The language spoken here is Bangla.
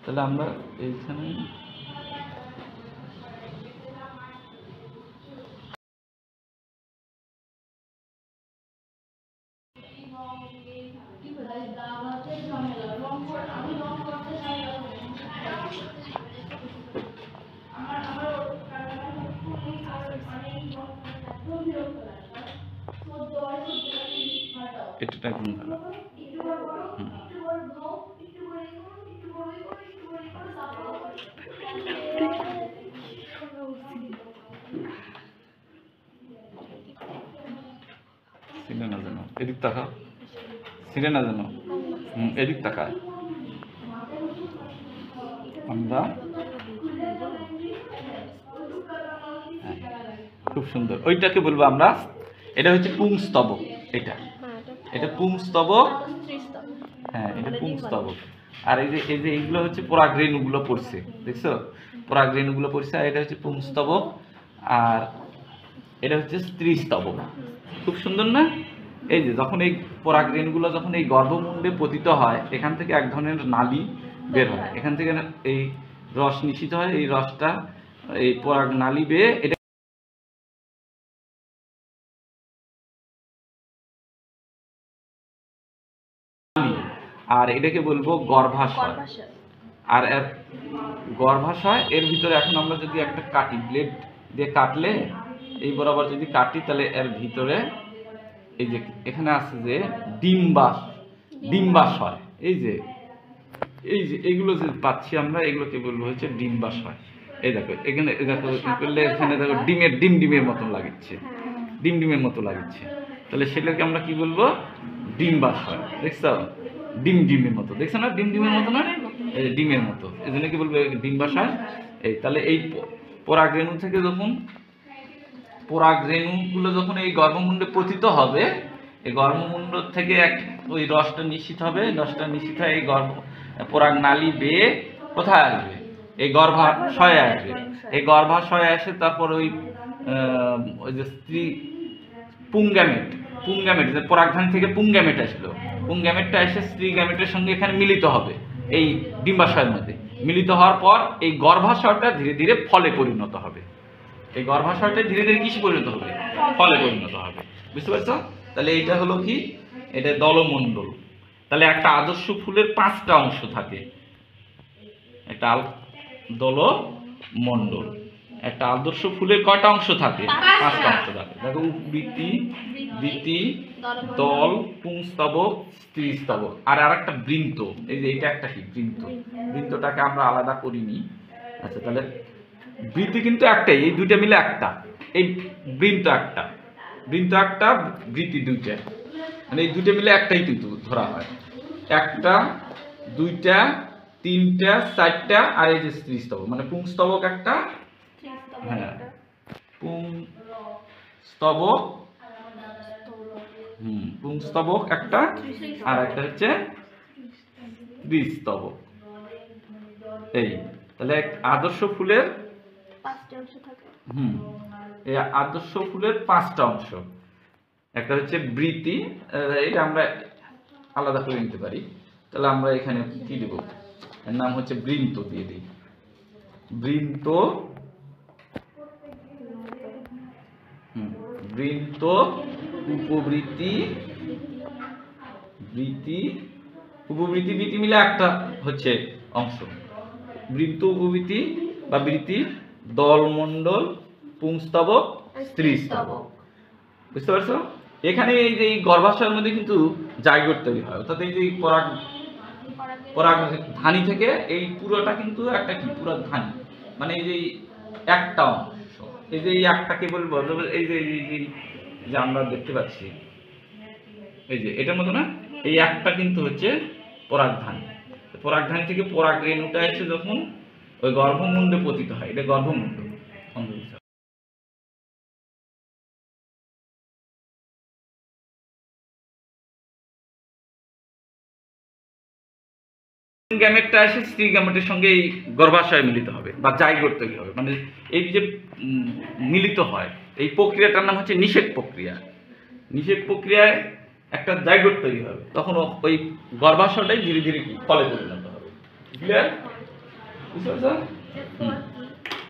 তাহলে আমরা এইখানে এটা টাইপিং ভালো। সিনে না জানো, এদিক তাকাও, সিনে না জানো, এদিক তাকায়। আমরা খুব সুন্দর, ওইটাকে বলবো আমরা, এটা হচ্ছে পুংস্তবক। এটা পুংস্তবক, হ্যাঁ এটা পুংস্তবক। আর এই যে এইগুলো হচ্ছে পরাগরেণুগুলো পড়ছে, দেখছো পরাগরেণুগুলো পড়ছে। আর এটা হচ্ছে পুংস্তবক, আর এটা হচ্ছে স্ত্রীস্তবক। খুব সুন্দর না? এই যে যখন এই পরাগরেণুগুলো যখন এই গর্ভমুণ্ডে পতিত হয়, এখান থেকে এক ধরনের নালী বের হয়, এখান থেকে এই রস নিঃসৃত হয়। এই রসটা এই পরাগ নালী বেয়ে এটা আর এটাকে বলবো গর্ভাশয়। আর এর গর্ভাশয়, এর ভিতরে এখন আমরা যদি একটা কাটি, ব্লেড দিয়ে কাটলে এই বরাবর যদি কাটি, তাহলে এর ভিতরে এই যে এখানে আছে যে ডিম্বাশয়, এই যে এইগুলো যে পাচ্ছি আমরা, এগুলোকে বলবো হচ্ছে ডিম্বাশয়। এই দেখো এখানে, দেখো করলে এখানে দেখো ডিমের মতন লাগছে, ডিমের মতো লাগছে। তাহলে সেটাকে আমরা কি বলবো? ডিম্বাশয়। দেখছো ডিমের মতো, দেখছো না ডিমের মতো না, এই ডিমের মতো, এই জন্য কি বলবো ডিম্বাশয়। এই তাহলে এই পরাগরেণু থেকে যখন পরাগরেণুগুলো যখন এই গর্ভমুণ্ডে পতিত হবে, এই গর্ভমুণ্ড থেকে ওই রসটা নিঃসৃত হবে, রসটা নিঃসৃত হয় এই পরাগ নালী বেয়ে কোথায় আসবে? এই গর্ভাশয়ে আসবে। এই গর্ভাশয়ে আসে তারপর ওই যে স্ত্রী পুংগ্যামেট যে পরাগধানী থেকে পুংগ্যামেট আসলো, পুংগ্যামেটটা এসে স্ত্রী গ্যামেটের সঙ্গে এখানে মিলিত হবে এই ডিম্বাশয়ের মধ্যে। মিলিত হওয়ার পর এই গর্ভাশয়টা ধীরে ধীরে ফলে পরিণত হবে। এই গর্ভাশয়টা ধীরে ধীরে কিসে পরিণত হবে? ফলে পরিণত হবে। বুঝতে পারছো? তাহলে এইটা হলো কি? এটা দলমণ্ডল। তাহলে একটা আদর্শ ফুলের 5টা অংশ থাকে। একটা দলমণ্ডল, একটা আদর্শ ফুলের কয়টা অংশ থাকে? 5টা অংশ থাকে। দেখো বৃতি, দল, পুংস্তবক, স্ত্রীস্তবক, আর আরেকটা বৃন্ত। এই যে এটা একটা কি বৃন্তটাকে আমরা আলাদা করিনি। আচ্ছা, তাহলে বৃতি কিন্তু একটাই, এই দুইটা মিলে একটা। এই বৃন্ত একটা, বৃতি দুইটা, মানে এই দুইটা মিলে একটাই কিন্তু ধরা হয়। একটা, দুইটা, তিনটা, চারটা, আর এই যে স্ত্রীস্তবক মানে পুংস্তবক একটা, হ্যাঁ পুংস্তবক একটা, আর একটা হচ্ছে স্ত্রীস্তবক। এই তাহলে আদর্শ ফুলের 5টা অংশ থাকে। এই আদর্শ ফুলের 5টা অংশ। একটা হচ্ছে বৃতি, এটা আমরা আলাদা করে নিতে পারি। তাহলে আমরা এখানে কি দেব? এর নাম হচ্ছে বৃন্ত দিয়ে দিই। বৃন্ত, উপবৃতি, বৃতি মিলে একটা হচ্ছে অংশ। বৃন্ত, উপবৃতি বা বৃতি, দলমণ্ডল, পুংস্তবক, স্ত্রীস্তবক। বুঝতে পারছো? এখানে এই যে গর্ভাশয়ের মধ্যে কিন্তু জাইগোট তৈরি হয়, অর্থাৎ এই যে পরাগধানী থেকে এই পুরোটা কিন্তু একটা কি পুরাগধানী, মানে এই যে একটা অংশ। এই যে একটাকে বলবো, এই যে আমরা দেখতে পাচ্ছি, এই যে এটার মতো না, এই একটা কিন্তু হচ্ছে পরাগধানী। পরাগধানী থেকে পরাগরেণুটা এসে যখন ওই গর্ভমুণ্ডে পতিত হয়, এটা গর্ভমুণ্ড। গ্যামেটটা এসে স্ত্রী গ্যামেটের সঙ্গে এই গর্ভাশয়ে মিলিত হবে বা জাইগোট তৈরি হবে, মানে এই যে মিলিত হয়, এই প্রক্রিয়াটার নাম হচ্ছে নিষেক প্রক্রিয়া। নিষেক প্রক্রিয়ায় একটা জাইগোট তৈরি হবে, তখন ওই গর্ভাশয়টাই ধীরে ধীরে কি ফলে পরিণত হবে। ক্লিয়ার? বুঝতে পারছো?